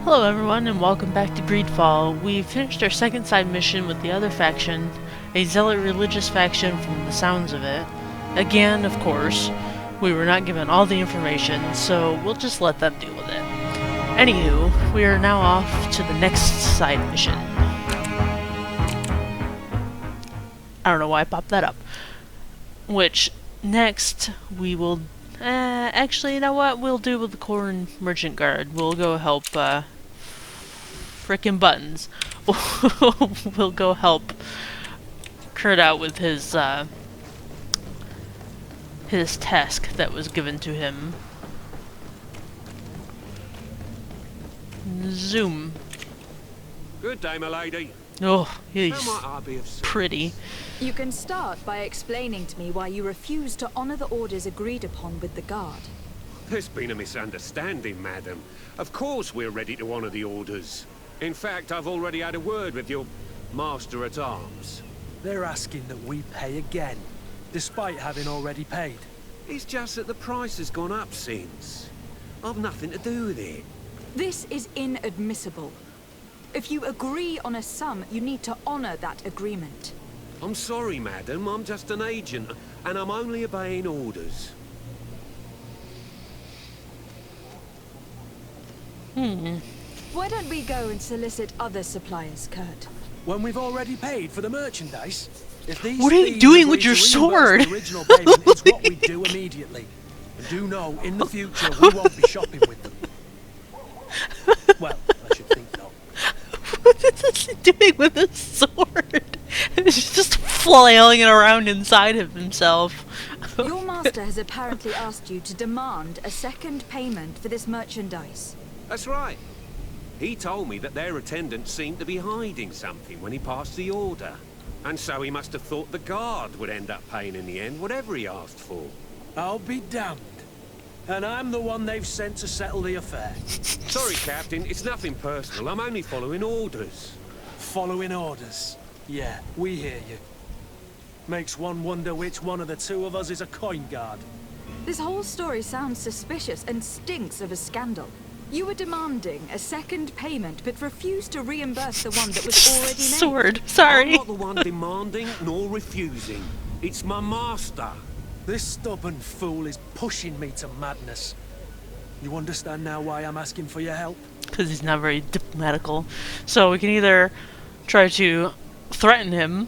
Hello everyone and welcome back to GreedFall. We finished our second side mission with the other faction, a zealot religious faction from the sounds of it. Again, of course, we were not given all the information, so we'll just let them deal with it. Anywho, we are now off to the next side mission. I don't know why I popped that up. Which, next, we will... actually, you know what? We'll do with the Corn Merchant Guard. We'll go help, frickin' Buttons. We'll go help Kurt out with his task that was given to him. Zoom. Good day, my lady. Oh, he's How might I be of service? pretty. You can start by explaining to me why you refuse to honor the orders agreed upon with the guard. There's been a misunderstanding, madam. Of course we're ready to honor the orders. In fact, I've already had a word with your master-at-arms. They're asking that we pay again, despite having already paid. It's just that the price has gone up since. I've nothing to do with it. This is inadmissible. If you agree on a sum, you need to honor that agreement. I'm sorry, madam. I'm just an agent, and I'm only obeying orders. Why don't we go and solicit other suppliers, Kurt? When we've already paid for the merchandise? If these What are you thieves doing agree with your to sword? reimburse the original payment, it's what we do immediately. And do know, in the future, we won't be shopping with them. Well, I should think not. What is he doing with his sword? He's just flailing it around inside of himself. Your master has apparently asked you to demand a second payment for this merchandise. That's right. He told me that their attendant seemed to be hiding something when he passed the order. And so he must have thought the guard would end up paying in the end, whatever he asked for. I'll be damned. And I'm the one they've sent to settle the affair. Sorry, Captain. It's nothing personal. I'm only following orders. Following orders. Yeah, we hear you. Makes one wonder which one of the two of us is a coin guard. This whole story sounds suspicious and stinks of a scandal. You were demanding a second payment, but refused to reimburse the one that was already made. Sword. I'm Sorry. not the one demanding nor refusing. It's my master. This stubborn fool is pushing me to madness. You understand now why I'm asking for your help? Because he's not very diplomatical. So we can either try to threaten him,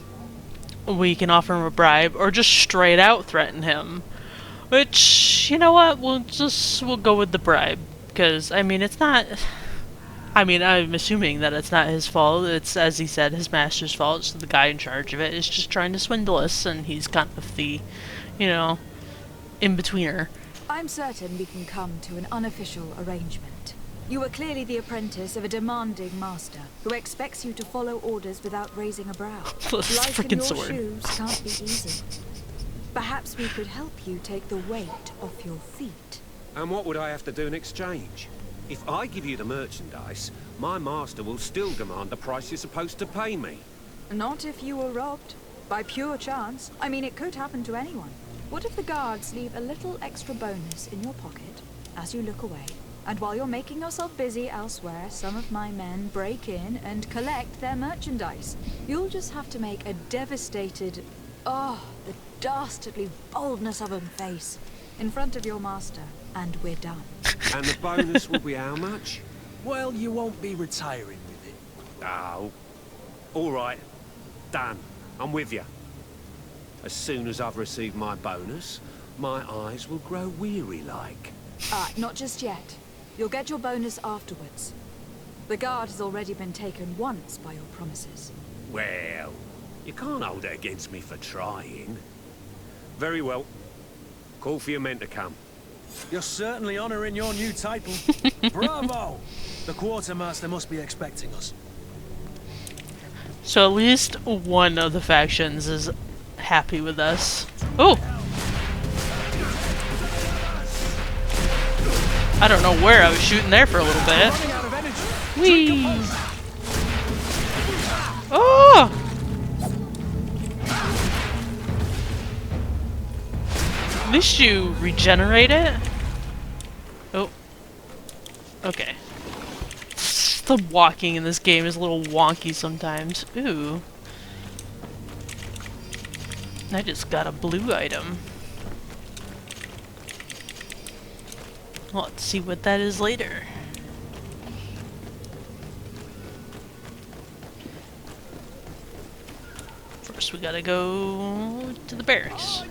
we can offer him a bribe, or just straight out threaten him. Which, you know what, we'll go with the bribe. Because, I mean, it's not... I mean, I'm assuming that it's not his fault. It's, as he said, his master's fault. So the guy in charge of it is just trying to swindle us, and he's kind of the, you know, in-betweener. I'm certain we can come to an unofficial arrangement. You are clearly the apprentice of a demanding master, who expects you to follow orders without raising a brow. This Life in frickin' your sword. shoes can't be easy. Perhaps we could help you take the weight off your feet. And what would I have to do in exchange? If I give you the merchandise, my master will still demand the price you're supposed to pay me. Not if you were robbed. By pure chance. I mean, it could happen to anyone. What if the guards leave a little extra bonus in your pocket as you look away? And while you're making yourself busy elsewhere, some of my men break in and collect their merchandise. You'll just have to make a devastated... oh, the dastardly boldness of a face in front of your master, and we're done. And the bonus will be how much? Well, you won't be retiring with it. Oh. All right. Done. I'm with you. As soon as I've received my bonus, my eyes will grow weary-like. Not just yet. You'll get your bonus afterwards. The guard has already been taken once by your promises. Well, you can't hold it against me for trying. Very well. Call for your men to come. You're certainly honouring your new title. Bravo! The quartermaster must be expecting us. So at least one of the factions is happy with us. Oh! I don't know where I was shooting there for a little bit. Whee! Oh! At least you regenerate it. Oh. Okay. The walking in this game is a little wonky sometimes. Ooh. I just got a blue item. Let's see what that is later. First we gotta go to the barracks.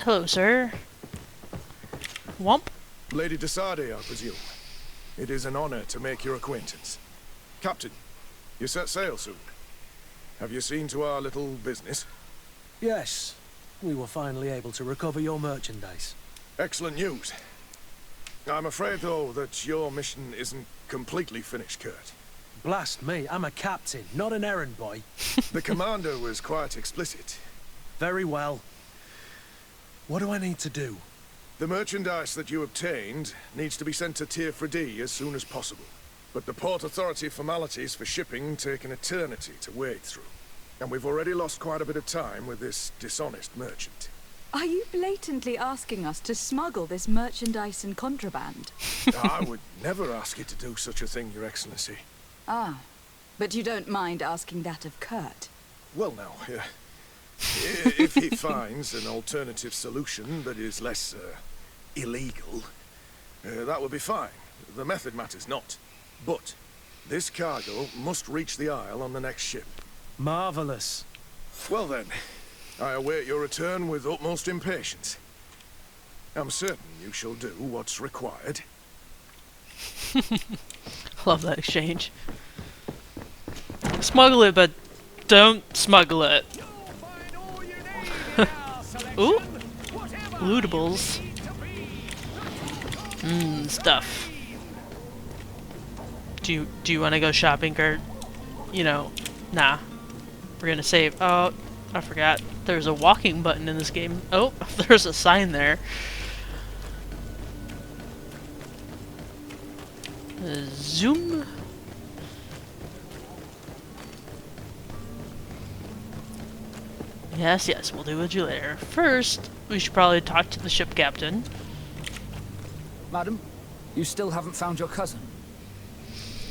Hello, sir. Womp. Lady Desade, I presume. It is an honor to make your acquaintance. Captain, you set sail soon. Have you seen to our little business? Yes, we were finally able to recover your merchandise. Excellent news. I'm afraid, though, that your mission isn't completely finished, Kurt. Blast me, I'm a captain, not an errand boy. The commander was quite explicit. Very well. What do I need to do? The merchandise that you obtained needs to be sent to Tier 4D as soon as possible. But the Port Authority formalities for shipping take an eternity to wade through. And we've already lost quite a bit of time with this dishonest merchant. Are you blatantly asking us to smuggle this merchandise and contraband? I would never ask you to do such a thing, Your Excellency. Ah, but you don't mind asking that of Kurt? Well now, if he finds an alternative solution that is less illegal, that would be fine. The method matters not. But this cargo must reach the Isle on the next ship. Marvelous. Well then, I await your return with utmost impatience. I'm certain you shall do what's required. Love that exchange. Smuggle it, but don't smuggle it. Ooh, lootables. Stuff. Do you want to go shopping, Kurt? You know, nah. We're gonna save. Oh, I forgot. There's a walking button in this game. Oh, there's a sign there. Zoom. Yes, yes, we'll do with you later. First, we should probably talk to the ship captain. Madam, you still haven't found your cousin.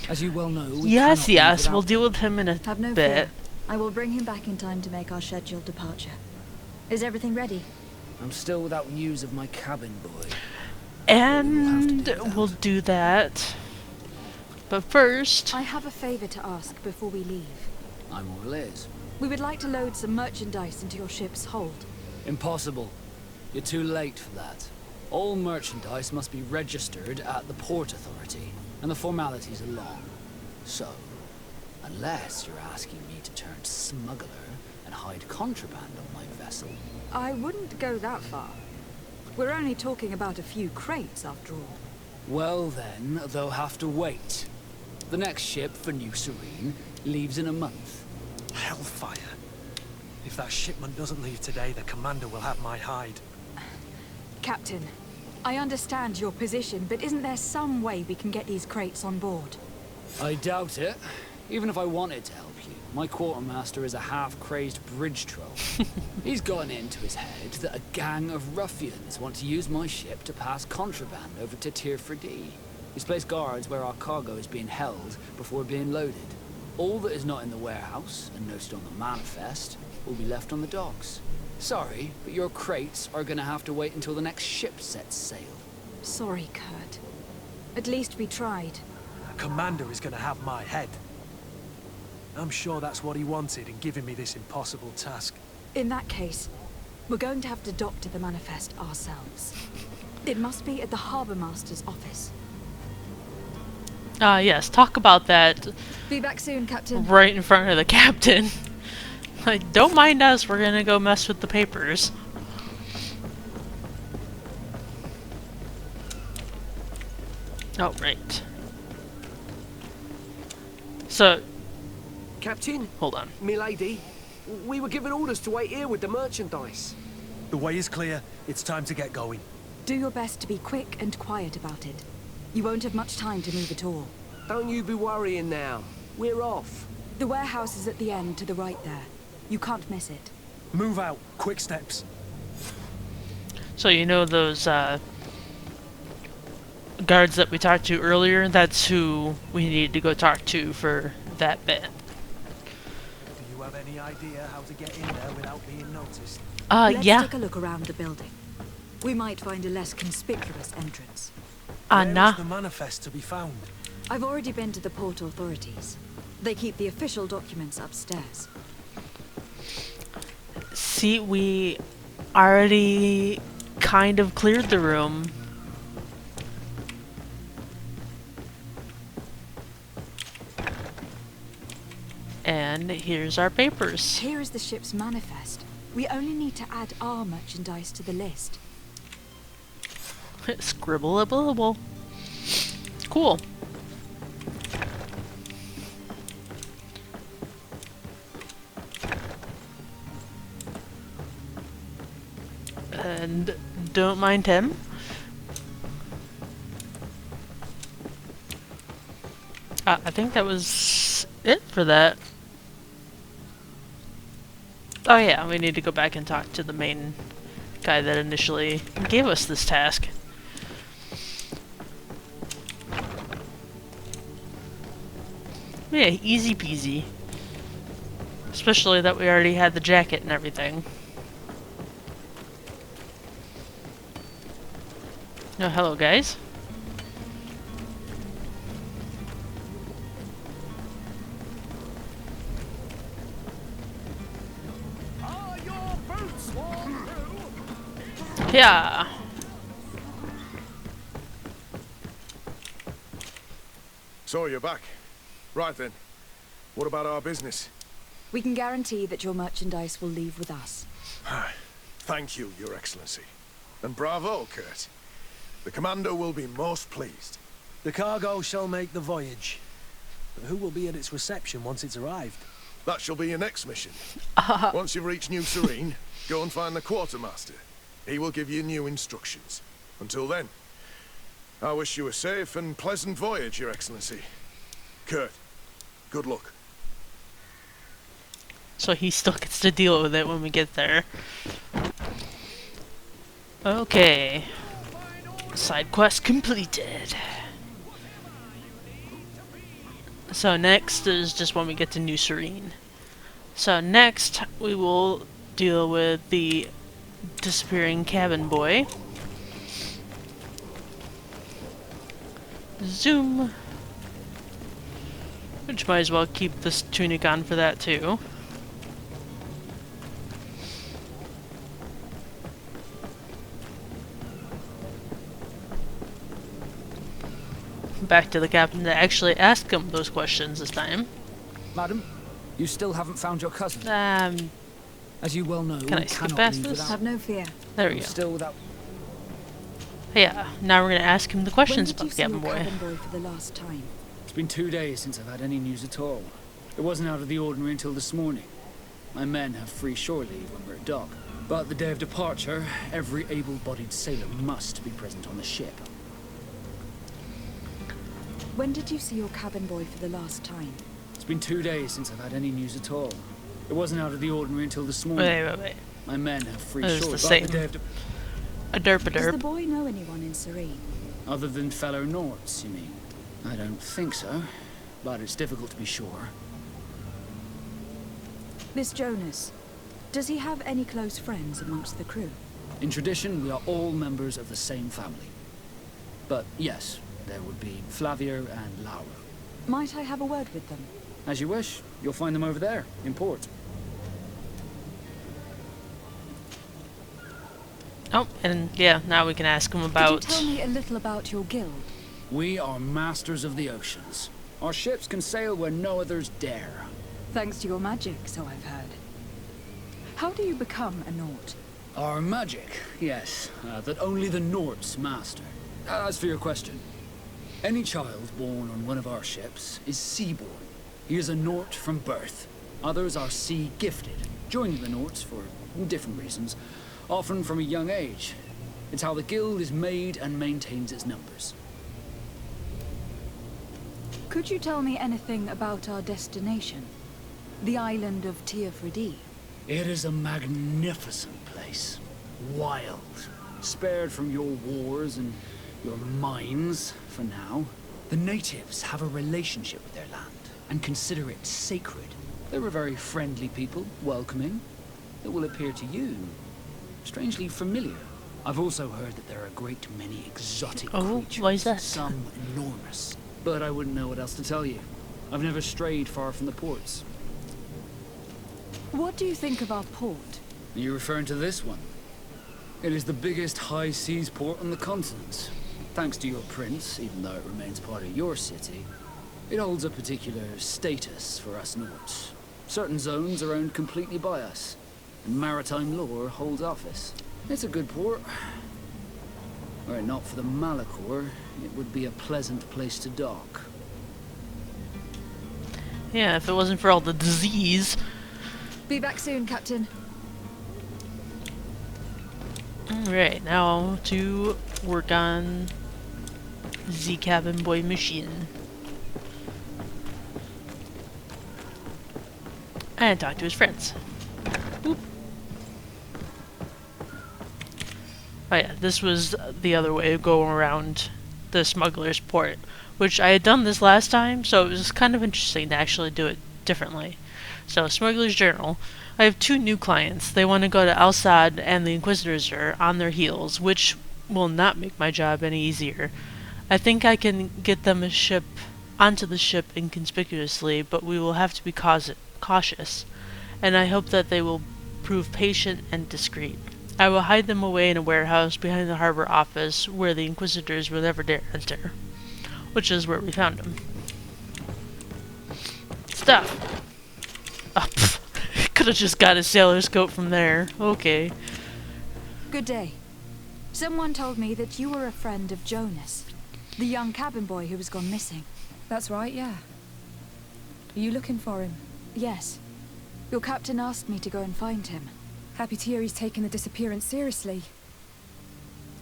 As you well know, we Yes, cannot yes, leave we'll without deal with him in a Have no bit. fear. I will bring him back in time to make our scheduled departure. Is everything ready? I'm still without news of my cabin boy. And we'll do that. But first, I have a favor to ask before we leave. I'm all ears. We would like to load some merchandise into your ship's hold. Impossible. You're too late for that. All merchandise must be registered at the Port Authority, and the formalities are long. So, unless you're asking me to turn smuggler and hide contraband on my vessel. I wouldn't go that far. We're only talking about a few crates, after all. Well then, they'll have to wait. The next ship for New Serene leaves in a month. Hellfire. If that shipment doesn't leave today, the commander will have my hide. Captain, I understand your position, but isn't there some way we can get these crates on board? I doubt it. Even if I wanted to help you, my quartermaster is a half-crazed bridge troll. He's gotten it into his head that a gang of ruffians want to use my ship to pass contraband over to Tier 4D. He's placed guards where our cargo is being held before being loaded. All that is not in the warehouse, and noted on the manifest, will be left on the docks. Sorry, but your crates are gonna have to wait until the next ship sets sail. Sorry, Kurt. At least we tried. The commander is going to have my head. I'm sure that's what he wanted in giving me this impossible task. In that case, we're going to have to doctor the manifest ourselves. It must be at the Harbour Master's office. yes, talk about that Be back soon, Captain. right in front of the captain. Like, don't mind us, we're gonna go mess with the papers. Oh, right. So, Captain, hold on. milady, we were given orders to wait here with the merchandise. The way is clear. It's time to get going. Do your best to be quick and quiet about it. You won't have much time to move at all. Don't you be worrying now. We're off. The warehouse is at the end to the right there. You can't miss it. Move out. Quick steps. So you know those guards that we talked to earlier? That's who we need to go talk to for that bit. Do you have any idea how to get in there without being noticed? Let's Yeah. take a look around the building. We might find a less conspicuous entrance. Where Nah. is the manifest to be found? I've already been to the port authorities. They keep the official documents upstairs. See, we already kind of cleared the room. And here's our papers. Here is the ship's manifest. We only need to add our merchandise to the list. Scribble-a-billable. Cool. And don't mind him. I think that was it for that. Oh yeah, we need to go back and talk to the main guy that initially gave us this task. Yeah, easy peasy. Especially that we already had the jacket and everything. Oh, hello guys. Are your boots worn through? Yeah. So you're back. Right then. What about our business? We can guarantee that your merchandise will leave with us. Thank you, Your Excellency. And bravo, Kurt. The Commander will be most pleased. The cargo shall make the voyage. But who will be at its reception once it's arrived? That shall be your next mission. Once you've reached New Serene, go and find the quartermaster. He will give you new instructions. Until then, I wish you a safe and pleasant voyage, Your Excellency. Kurt, good luck. So he still gets to deal with it when we get there. Okay. Side quest completed. So next is just when we get to New Serene. So next we will deal with the disappearing cabin boy. Zoom. Which might as well keep this tunic on for that too. Back to the captain to actually ask him those questions this time. Madam, you still haven't found your cousin. As you well know, Can I we skip cannot past leave this? without... Have no fear. There we go. Still without... Yeah, now we're gonna ask him the When questions did you about the see your cabin boy. cabin boy for the last time? It's been 2 days since I've had any news at all. It wasn't out of the ordinary until this morning. My men have free shore leave when we're at dock. But the day of departure, every able-bodied sailor must be present on the ship. When did you see your cabin boy for the last time? It's been 2 days since I've had any news at all. It wasn't out of the ordinary until this morning. Wait. My men have free That is shore. the But same. the day of A derp a Does the derp. boy know anyone in Serene? Other than fellow Nords, you mean? I don't think so, but it's difficult to be sure. Miss Jonas, does he have any close friends amongst the crew? In tradition, we are all members of the same family. But yes, there would be Flavia and Laura. Might I have a word with them? As you wish. You'll find them over there, in port. Oh, and yeah, now we can ask him Could about. you tell me a little about your guild? We are masters of the oceans. Our ships can sail where no others dare. Thanks to your magic, so I've heard. How do you become a Nort? Our magic, yes, that only the Nords master. As for your question, any child born on one of our ships is seaborn. He is a Nort from birth. Others are sea-gifted, joining the Norts for different reasons, often from a young age. It's how the guild is made and maintains its numbers. Could you tell me anything about our destination? The island of Teofredi? It is a magnificent place. Wild, Spared from your wars and your mines for now, the natives have a relationship with their land and consider it sacred. They're a very friendly people, welcoming. It will appear to you strangely familiar. I've also heard that there are a great many exotic creatures, why is that? some enormous. But I wouldn't know what else to tell you. I've never strayed far from the ports. What do you think of our port? Are you referring to this one? It is the biggest high seas port on the continent. Thanks to your prince, even though it remains part of your city, it holds a particular status for us Nords. Certain zones are owned completely by us, and maritime law holds office. It's a good port. Were it not for the Malachor, it would be a pleasant place to dock. Yeah, if it wasn't for all the disease. Be back soon, Captain. Alright, now to work on the cabin boy machine. And talk to his friends. Boop. Oh yeah, this was the other way of going around the smuggler's port, which I had done this last time, so it was kind of interesting to actually do it differently. So, Smuggler's Journal. I have 2 new clients. They want to go to Al-Sad, and the Inquisitors are on their heels, which will not make my job any easier. I think I can get them onto the ship inconspicuously, but we will have to be cautious, and I hope that they will prove patient and discreet. I will hide them away in a warehouse behind the harbor office where the Inquisitors will never dare enter, which is where we found them. Stuff! Oh, could have just got a sailor's coat from there. Okay. Good day. Someone told me that you were a friend of Jonas, the young cabin boy who was gone missing. That's right, yeah. Are you looking for him? Yes. Your captain asked me to go and find him. Happy to hear he's taken the disappearance seriously.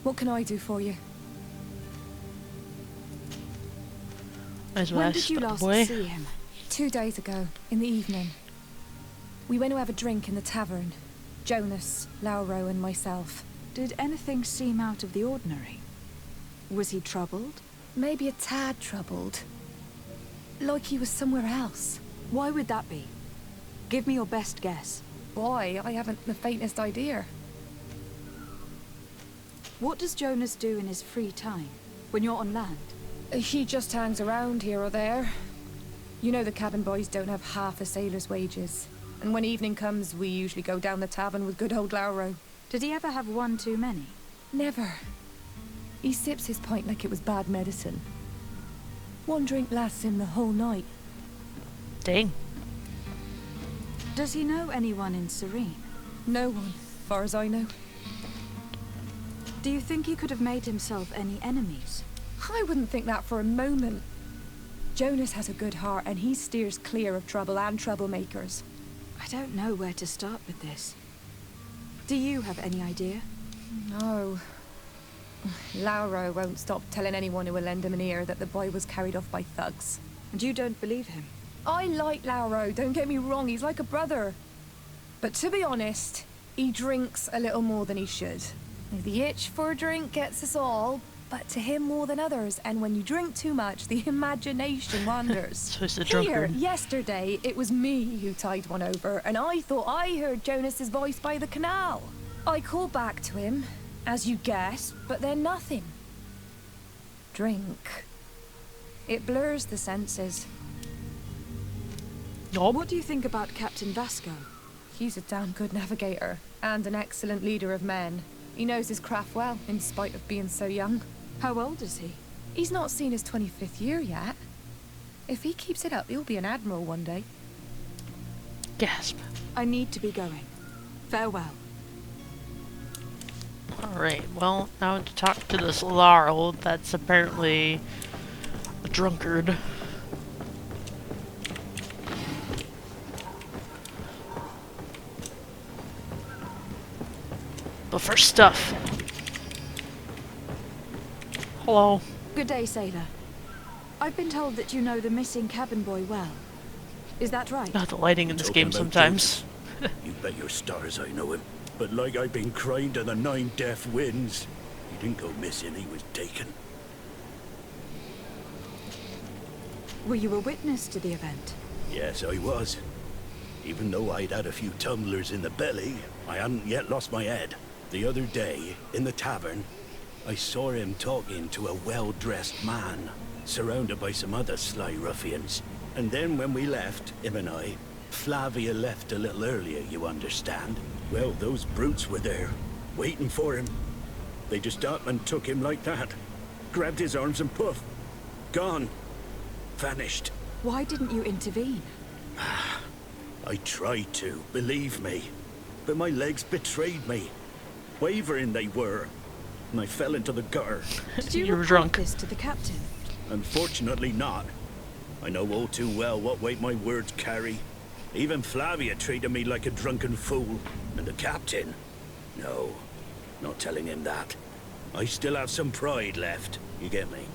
What can I do for you? When did you last see him? 2 days ago, in the evening. We went to have a drink in the tavern. Jonas, Lauro, and myself. Did anything seem out of the ordinary? Was he troubled? Maybe a tad troubled. Like he was somewhere else. Why would that be? Give me your best guess. Why? I haven't the faintest idea. What does Jonas do in his free time, when you're on land? He just hangs around here or there. You know the cabin boys don't have half a sailor's wages. And when evening comes, we usually go down the tavern with good old Lauro. Did he ever have one too many? Never. He sips his pint like it was bad medicine. One drink lasts him the whole night. Dang. Does he know anyone in Serene? No one, far as I know. Do you think he could have made himself any enemies? I wouldn't think that for a moment. Jonas has a good heart and he steers clear of trouble and troublemakers. I don't know where to start with this. Do you have any idea? No. Lauro won't stop telling anyone who will lend him an ear that the boy was carried off by thugs. And you don't believe him? I like Lauro, don't get me wrong, he's like a brother. But to be honest, he drinks a little more than he should. The itch for a drink gets us all, but to him more than others, and when you drink too much, the imagination wanders. So he's a Here, drunkard. yesterday, it was me who tied one over, and I thought I heard Jonas's voice by the canal. I called back to him, as you guessed, but then nothing. Drink. It blurs the senses. What do you think about Captain Vasco? He's a damn good navigator, and an excellent leader of men. He knows his craft well, in spite of being so young. How old is he? He's not seen his 25th year yet. If he keeps it up, he'll be an admiral one day. Gasp. I need to be going. Farewell. Alright, well, now to talk to this Laurel that's apparently a drunkard. But first stuff. Hello. Good day, sailor. I've been told that you know the missing cabin boy well. Is that right? Not the lighting in this Talking game about sometimes. Jonas? You bet your stars I know him. But like I've been crying to the 9 deaf winds, he didn't go missing, he was taken. Were you a witness to the event? Yes, I was. Even though I'd had a few tumblers in the belly, I hadn't yet lost my head. The other day, in the tavern, I saw him talking to a well-dressed man, surrounded by some other sly ruffians. And then when we left, him and I, Flavia left a little earlier, you understand. Well, those brutes were there, waiting for him. They just up and took him like that. Grabbed his arms and poof, gone. Vanished. Why didn't you intervene? I tried to, believe me. But my legs betrayed me. Wavering they were. And I fell into the gutter. Did you were report drunk. this to the captain? Unfortunately not. I know all too well what weight my words carry. Even Flavia treated me like a drunken fool. And the captain? No, not telling him that. I still have some pride left, you get me?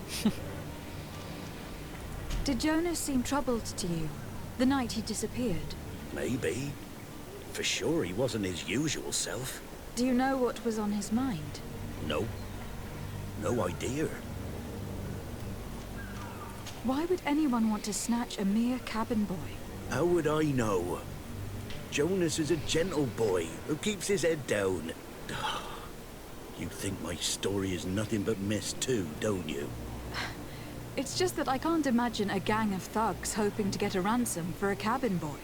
Did Jonas seem troubled to you the night he disappeared? Maybe. For sure he wasn't his usual self. Do you know what was on his mind? No. No idea. Why would anyone want to snatch a mere cabin boy? How would I know? Jonas is a gentle boy who keeps his head down. You think my story is nothing but mist too, don't you? It's just that I can't imagine a gang of thugs hoping to get a ransom for a cabin boy.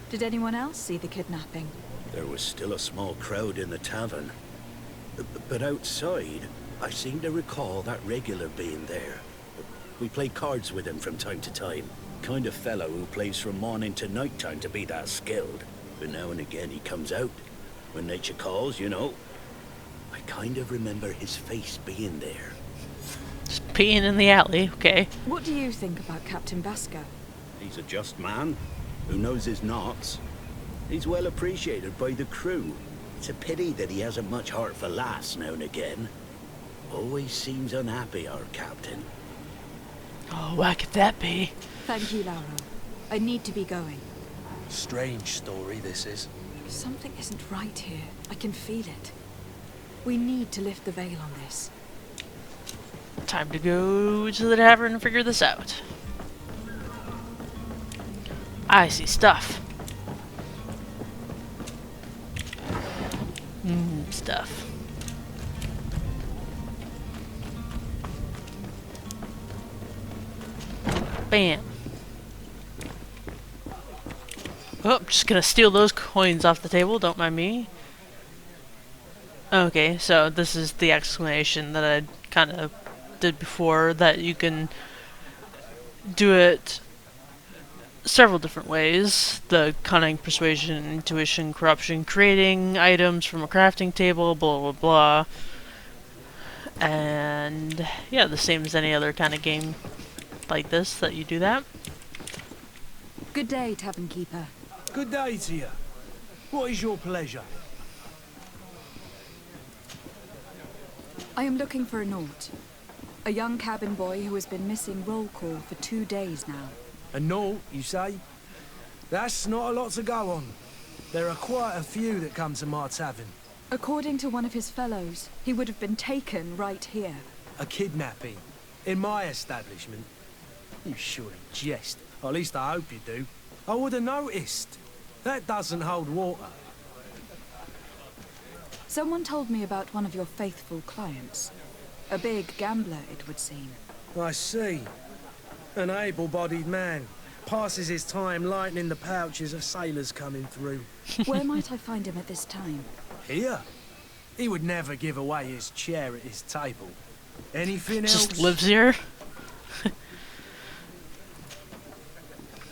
Did anyone else see the kidnapping? There was still a small crowd in the tavern. But outside, I seem to recall that regular being there. We played cards with him from time to time. Kind of fellow who plays from morning to night time to be that skilled. But now and again he comes out. When nature calls, you know. I kind of remember his face being there. Just peeing in the alley, okay. What do you think about Captain Vasco? He's a just man who knows his knots. He's well appreciated by the crew. It's a pity that he hasn't much heart for laughs now and again. Always seems unhappy, our captain. Oh, why could that be? Thank you, Lauro. I need to be going. Strange story, this is. Something isn't right here. I can feel it. We need to lift the veil on this. Time to go to the tavern and figure this out. I see stuff. Stuff. Bam. Oh, just gonna steal those coins off the table, don't mind me. Okay, so this is the explanation that I kind of did before, that you can do it several different ways. The cunning, persuasion, intuition, corruption, creating items from a crafting table, blah blah blah. And yeah, the same as any other kind of game like this that you do that. Good day, Tavern Keeper. Good day to you. What is your pleasure? I am looking for a Naut. A young cabin boy who has been missing roll call for 2 days now. A Naut, you say? That's not a lot to go on. There are quite a few that come to my tavern. According to one of his fellows, he would have been taken right here. A kidnapping. In my establishment. You surely jest. Or at least I hope you do. I would have noticed. That doesn't hold water. Someone told me about one of your faithful clients. A big gambler, it would seem. I see. An able-bodied man. Passes his time lightening the pouches of sailors coming through. Where might I find him at this time? Here? He would never give away his chair at his table. Anything else? Just lives here.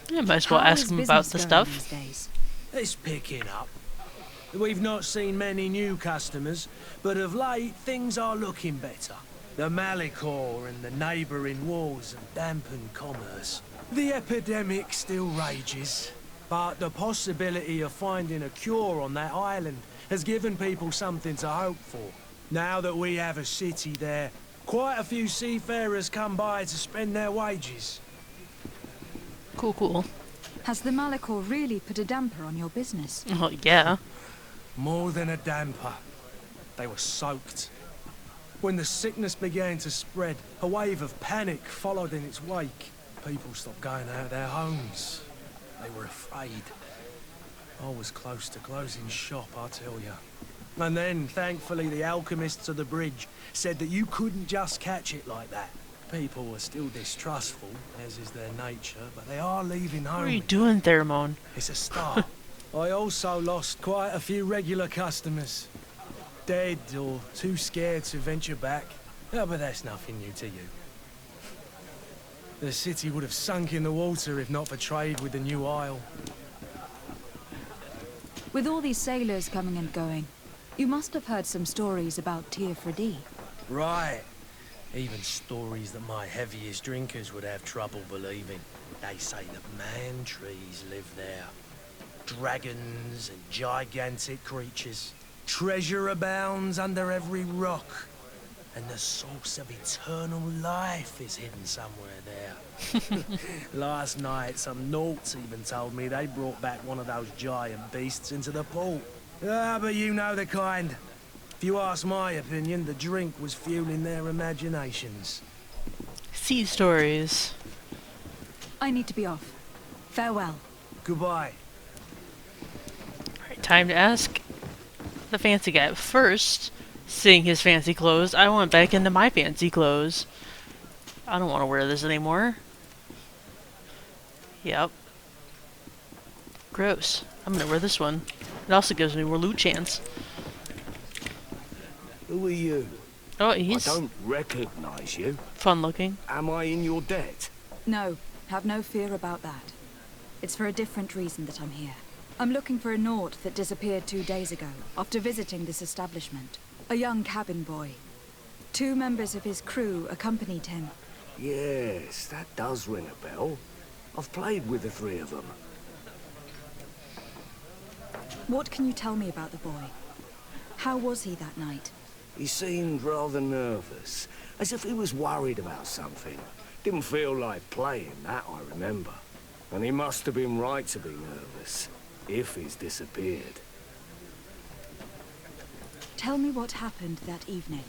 Yeah, might as well How ask is him about the business going stuff. these days? It's picking up. We've not seen many new customers, but of late things are looking better. The Malicor and the neighbouring wars have dampened commerce. The epidemic still rages, but the possibility of finding a cure on that island has given people something to hope for. Now that we have a city there, quite a few seafarers come by to spend their wages. Cool, cool. Has the Malicor really put a damper on your business? Oh, yeah. More than a damper. They were soaked. When the sickness began to spread, a wave of panic followed in its wake. People stopped going out of their homes. They were afraid. I was close to closing shop, I tell you. And then, thankfully, the alchemists of the bridge said that you couldn't just catch it like that. People were still distrustful, as is their nature, but they are leaving home. What are you doing, Thermone? It's a start. I also lost quite a few regular customers. Dead or too scared to venture back. Oh, but that's nothing new to you. The city would have sunk in the water if not for trade with the new isle. With all these sailors coming and going, you must have heard some stories about Teofredi. Right. Even stories that my heaviest drinkers would have trouble believing. They say that man-trees live there. Dragons and gigantic creatures. Treasure abounds under every rock. And the source of eternal life is hidden somewhere there. Last night, some Nauts even told me they brought back one of those giant beasts into the port. Ah, but you know the kind. If you ask my opinion, the drink was fueling their imaginations. Sea stories. I need to be off. Farewell. Goodbye. Alright, time to ask the fancy guy. First, seeing his fancy clothes, I went back into my fancy clothes. I don't want to wear this anymore. Yep. Gross. I'm gonna wear this one. It also gives me more loot chance. Who are you? Oh, I he's don't recognize you. fun looking. Am I in your debt? No, have no fear about that. It's for a different reason that I'm here. I'm looking for a Naut that disappeared 2 days ago, after visiting this establishment. A young cabin boy. 2 members of his crew accompanied him. Yes, that does ring a bell. I've played with the 3 of them. What can you tell me about the boy? How was he that night? He seemed rather nervous, as if he was worried about something. Didn't feel like playing, that I remember. And he must have been right to be nervous, if he's disappeared. Tell me what happened that evening.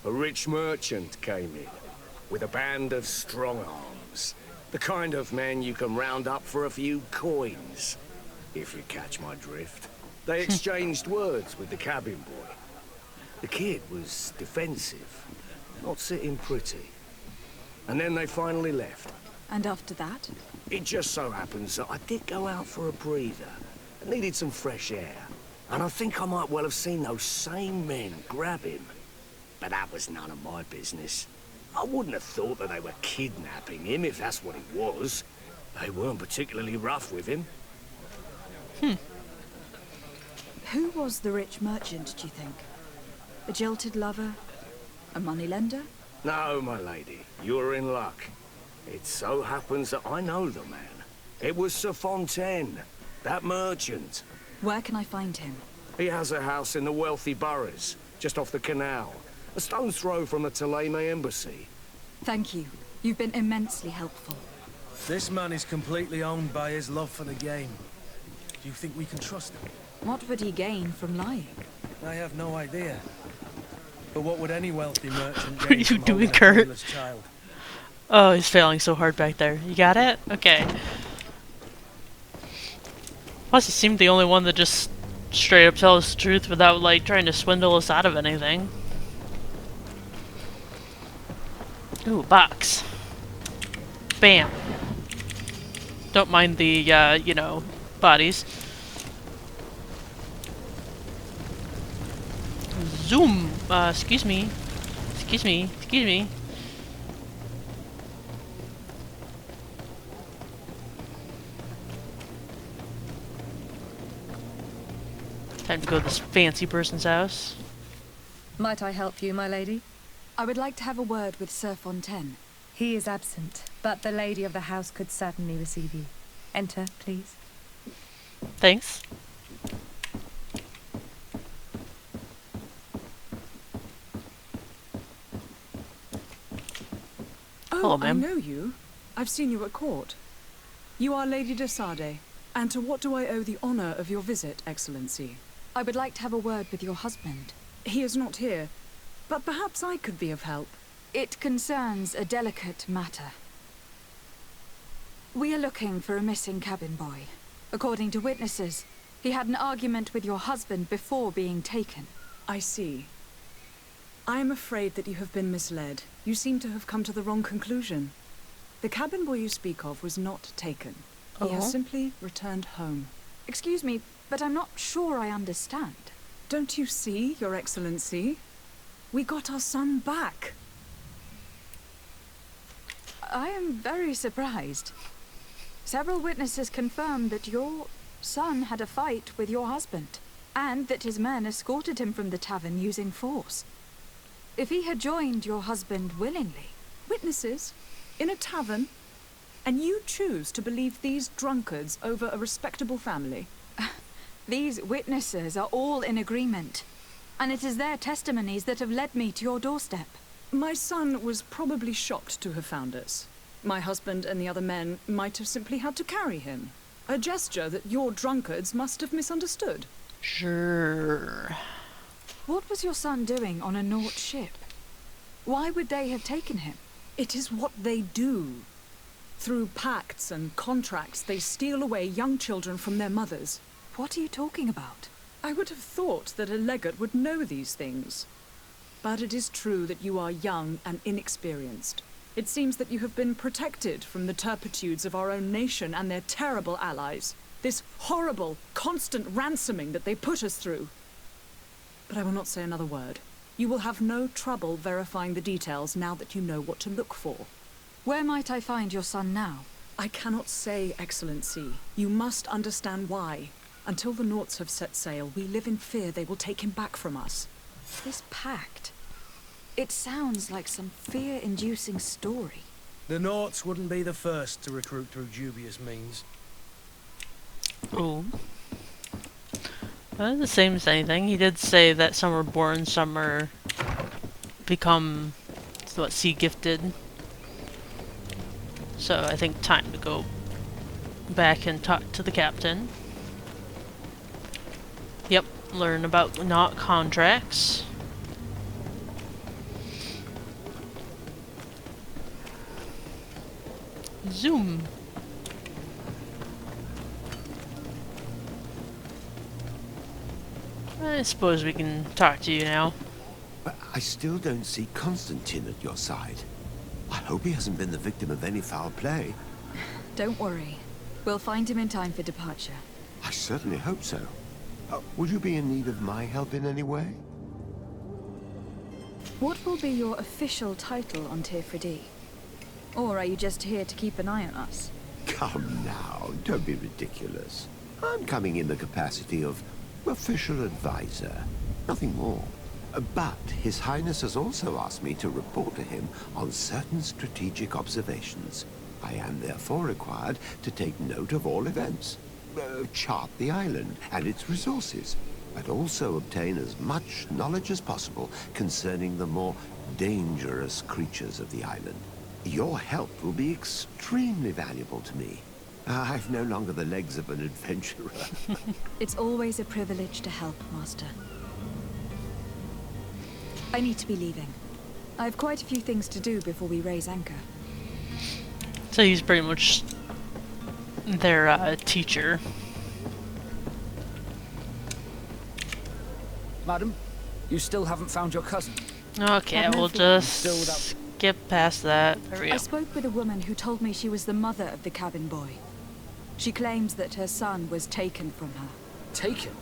A rich merchant came in, with a band of strong arms. The kind of men you can round up for a few coins, if you catch my drift. They exchanged words with the cabin boy. The kid was defensive, not sitting pretty. And then they finally left. And after that? It just so happens that I did go out for a breather. I needed some fresh air. And I think I might well have seen those same men grab him. But that was none of my business. I wouldn't have thought that they were kidnapping him, if that's what it was. They weren't particularly rough with him. Who was the rich merchant, do you think? A jilted lover? A moneylender? No, my lady, you're in luck. It so happens that I know the man. It was Sir Fontaine, that merchant. Where can I find him? He has a house in the wealthy boroughs, just off the canal. A stone's throw from the Taleme embassy. Thank you. You've been immensely helpful. This man is completely owned by his love for the game. Do you think we can trust him? What would he gain from lying? I have no idea. But what would any wealthy merchant What are gain you from doing, holding a Kurt? penniless child? Oh, he's failing so hard back there. You got it? Okay. Plus, he seemed the only one that just straight up tells us the truth without, like, trying to swindle us out of anything. Ooh, box. Bam. Don't mind the, you know, bodies. Zoom! Excuse me. Excuse me. Excuse me. Time to go to this fancy person's house. Might I help you, my lady? I would like to have a word with Sir Fontaine. He is absent, but the lady of the house could certainly receive you. Enter, please. Thanks. Hello, Oh, I ma'am. know you. I've seen you at court. You are Lady de Sade. And to what do I owe the honor of your visit, Excellency? I would like to have a word with your husband. He is not here, but perhaps I could be of help. It concerns a delicate matter. We are looking for a missing cabin boy. According to witnesses, he had an argument with your husband before being taken. I see. I am afraid that you have been misled. You seem to have come to the wrong conclusion. The cabin boy you speak of was not taken. He has simply returned home. Excuse me, but I'm not sure I understand. Don't you see, Your Excellency? We got our son back. I am very surprised. Several witnesses confirmed that your son had a fight with your husband, and that his men escorted him from the tavern using force. If he had joined your husband willingly... Witnesses? In a tavern? And you choose to believe these drunkards over a respectable family? These witnesses are all in agreement, and it is their testimonies that have led me to your doorstep. My son was probably shocked to have found us. My husband and the other men might have simply had to carry him. A gesture that your drunkards must have misunderstood. Sure. What was your son doing on a Naut ship? Why would they have taken him? It is what they do. Through pacts and contracts, they steal away young children from their mothers. What are you talking about? I would have thought that a legate would know these things. But it is true that you are young and inexperienced. It seems that you have been protected from the turpitudes of our own nation and their terrible allies. This horrible, constant ransoming that they put us through. But I will not say another word. You will have no trouble verifying the details now that you know what to look for. Where might I find your son now? I cannot say, Excellency. You must understand why. Until the Nauts have set sail, we live in fear they will take him back from us. This pact... It sounds like some fear-inducing story. The Nauts wouldn't be the first to recruit through dubious means. Oh. Well, the same as anything. He did say that some are born, some are become, what, sea-gifted. So I think time to go back and talk to the captain. Yep, learn about Naut contracts. Zoom. I suppose we can talk to you now. But I still don't see Constantine at your side. I hope he hasn't been the victim of any foul play. Don't worry. We'll find him in time for departure. I certainly hope so. Would you be in need of my help in any way? What will be your official title on Tirfredi? Or are you just here to keep an eye on us? Come now, don't be ridiculous. I'm coming in the capacity of official advisor, nothing more. But His Highness has also asked me to report to him on certain strategic observations. I am therefore required to take note of all events, chart the island and its resources, but also obtain as much knowledge as possible concerning the more dangerous creatures of the island. Your help will be extremely valuable to me. I've no longer the legs of an adventurer. It's always a privilege to help, Master. I need to be leaving. I have quite a few things to do before we raise anchor. So he's pretty much their teacher. Madam, you still haven't found your cousin. Okay, we'll just skip past that. There we go. I spoke with a woman who told me she was the mother of the cabin boy. She claims that her son was taken from her. Taken?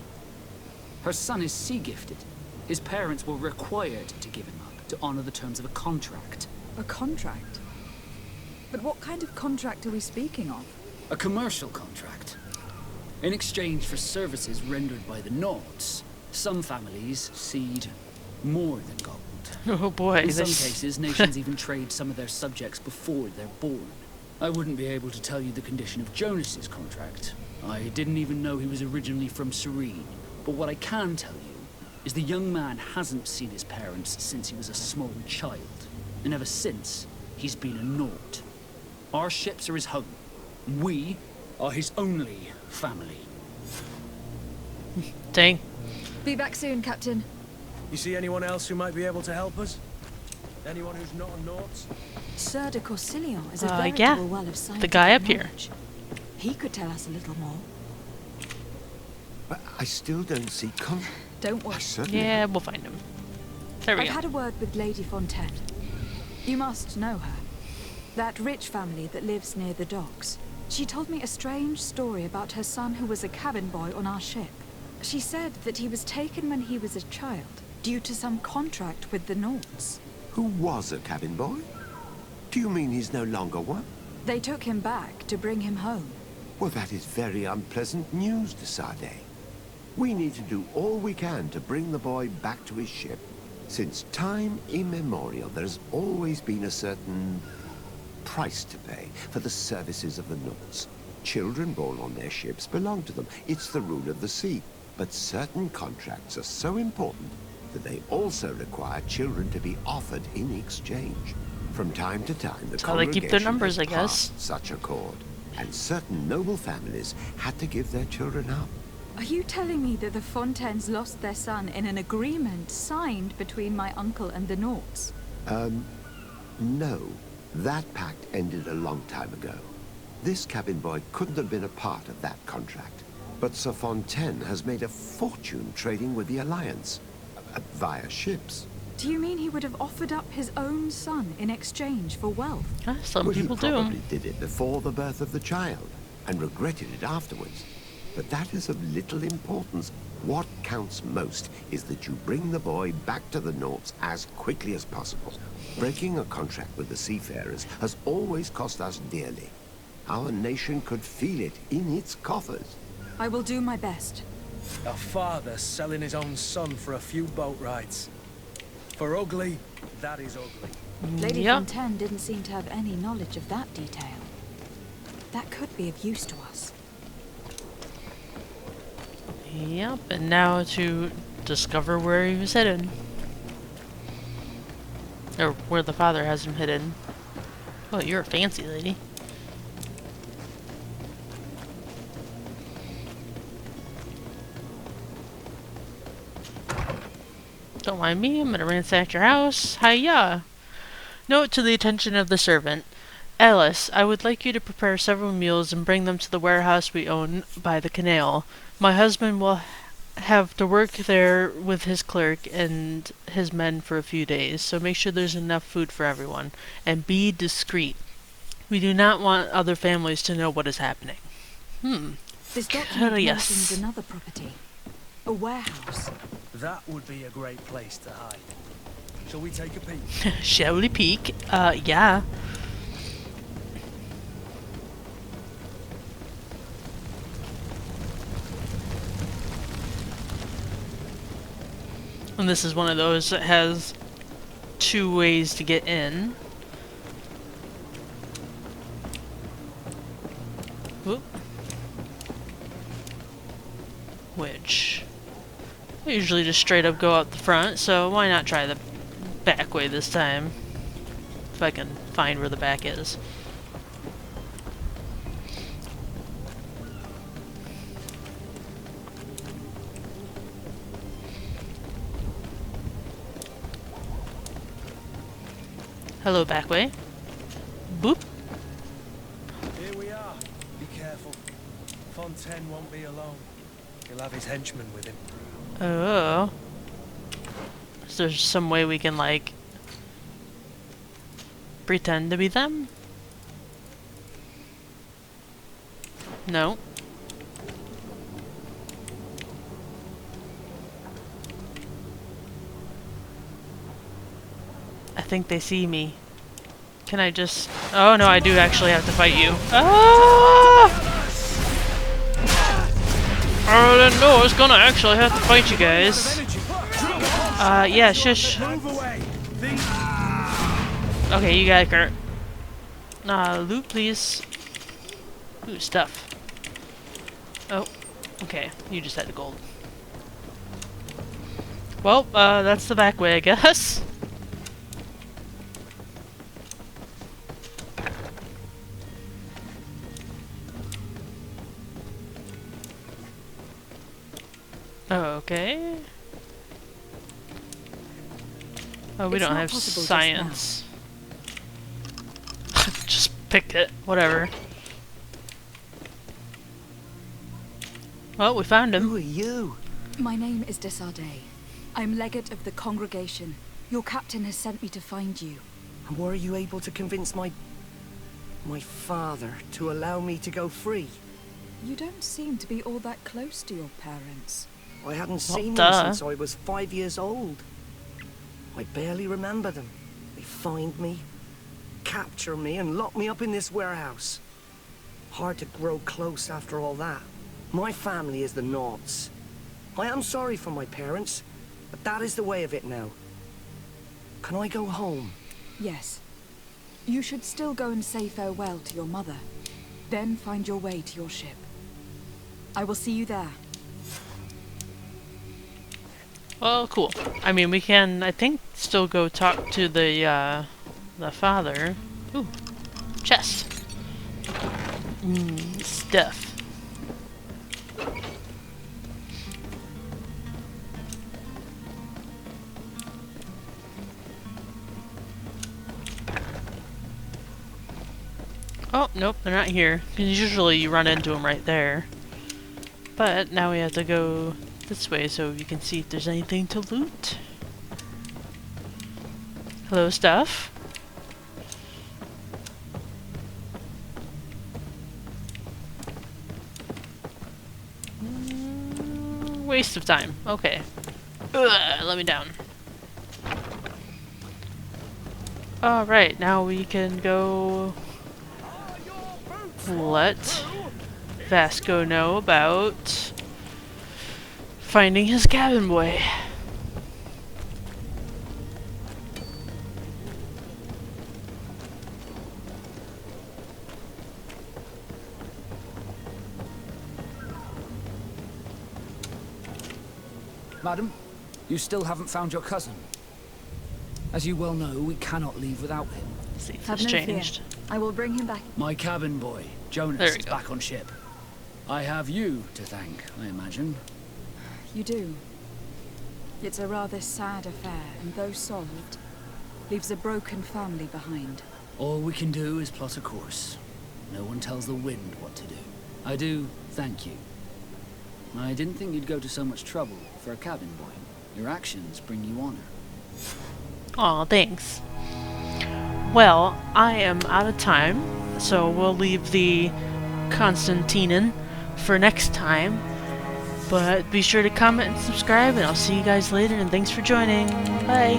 Her son is sea-gifted. His parents were required to give him up to honor the terms of a contract. A contract? But what kind of contract are we speaking of? A commercial contract. In exchange for services rendered by the Nauts, some families cede more than gold. Oh boy, in some cases, nations even trade some of their subjects before they're born. I wouldn't be able to tell you the condition of Jonas's contract. I didn't even know he was originally from Serene. But what I can tell you is the young man hasn't seen his parents since he was a small child. And ever since, he's been a Naut. Our ships are his home. We are his only family. Dang. Be back soon, Captain. You see anyone else who might be able to help us? Anyone who's not a Naut? Sir de Corsilion is a yeah. veritable well of scientific The guy up here. knowledge. He could tell us a little more. But I still don't see Don't worry. I certainly Yeah, we'll find him. There we I've go. had a word with Lady Fontaine. You must know her. That rich family that lives near the docks. She told me a strange story about her son who was a cabin boy on our ship. She said that he was taken when he was a child, due to some contract with the Nauts. Who was a cabin boy? Do you mean he's no longer one? They took him back to bring him home. Well, that is very unpleasant news, de Sade. We need to do all we can to bring the boy back to his ship. Since time immemorial, there's always been a certain price to pay for the services of the Nauts. Children born on their ships belong to them. It's the rule of the sea. But certain contracts are so important that they also require children to be offered in exchange. From time to time, the how they keep their congregation numbers, has I guess. passed such accord, and certain noble families had to give their children up. Are you telling me that the Fontaines lost their son in an agreement signed between my uncle and the Nauts? No. That pact ended a long time ago. This cabin boy couldn't have been a part of that contract. But Sir Fontaine has made a fortune trading with the Alliance, via ships. Do you mean he would have offered up his own son in exchange for wealth? Some Well, people he do. probably did it before the birth of the child, and regretted it afterwards. But that is of little importance. What counts most is that you bring the boy back to the Nauts as quickly as possible. Breaking a contract with the seafarers has always cost us dearly. Our nation could feel it in its coffers. I will do my best. A father selling his own son for a few boat rides. For ugly, that is ugly. Lady Yep. Fontaine didn't seem to have any knowledge of that detail. That could be of use to us. Yep, and now to discover where he was hidden. Or where the father has him hidden. Oh, you're a fancy lady. Don't mind me, I'm gonna ransack your house. Hiya! Note to the attention of the servant. Alice, I would like you to prepare several meals and bring them to the warehouse we own by the canal. My husband will have to work there with his clerk and his men for a few days, so make sure there's enough food for everyone. And be discreet. We do not want other families to know what is happening. This document Yes. mentions another property. A warehouse. That would be a great place to hide. Shall we take a peek? Shall we peek? Yeah. And this is one of those that has two ways to get in. Whoop. Which I usually just straight up go out the front, so why not try the back way this time? If I can find where the back is. Hello, back way. Boop. Here we are. Be careful. Fontaine won't be alone. He'll have his henchmen with him. Oh. Is there some way we can, like, pretend to be them? No. I think they see me. Can I just... Oh no, I do actually have to fight you. Ah! I didn't know I was gonna actually have to fight you guys. Yeah, shush. Okay, you got it, Kurt. Loot, please. Ooh, stuff. Oh, okay. You just had the gold. Well, that's the back way, I guess. Oh, Okay. Oh, we It's don't not have possible just science. Just pick it. Whatever. Well, we found him. Who are you? My name is Desardet. I'm legate of the congregation. Your captain has sent me to find you. And were you able to convince my father to allow me to go free? You don't seem to be all that close to your parents. I hadn't Well, seen duh. them since I was 5 years old. I barely remember them. They find me, capture me, and lock me up in this warehouse. Hard to grow close after all that. My family is the Naughts. I am sorry for my parents, but that is the way of it now. Can I go home? Yes. You should still go and say farewell to your mother. Then find your way to your ship. I will see you there. Well, cool. I mean, we can, I think, still go talk to the father. Ooh, chest. Stuff. Oh, nope, they're not here. 'Cause usually you run into them right there. But now we have to go this way so you can see if there's anything to loot. Hello, stuff. Waste of time. Okay. Ugh, let me down. Alright, now we can go let Vasco know about finding his cabin boy. Madam, you still haven't found your cousin. As you well know, we cannot leave without him. See if Have this no fear. changed. I will bring him back. My cabin boy, Jonas, There we is go. back on ship. I have you to thank, I imagine. You do. It's a rather sad affair, and though solved, leaves a broken family behind. All we can do is plot a course. No one tells the wind what to do. I do thank you. I didn't think you'd go to so much trouble for a cabin boy. Your actions bring you honor. Aw, thanks. Well, I am out of time, so we'll leave the Constantinin for next time. But be sure to comment and subscribe, and I'll see you guys later, and thanks for joining. Bye!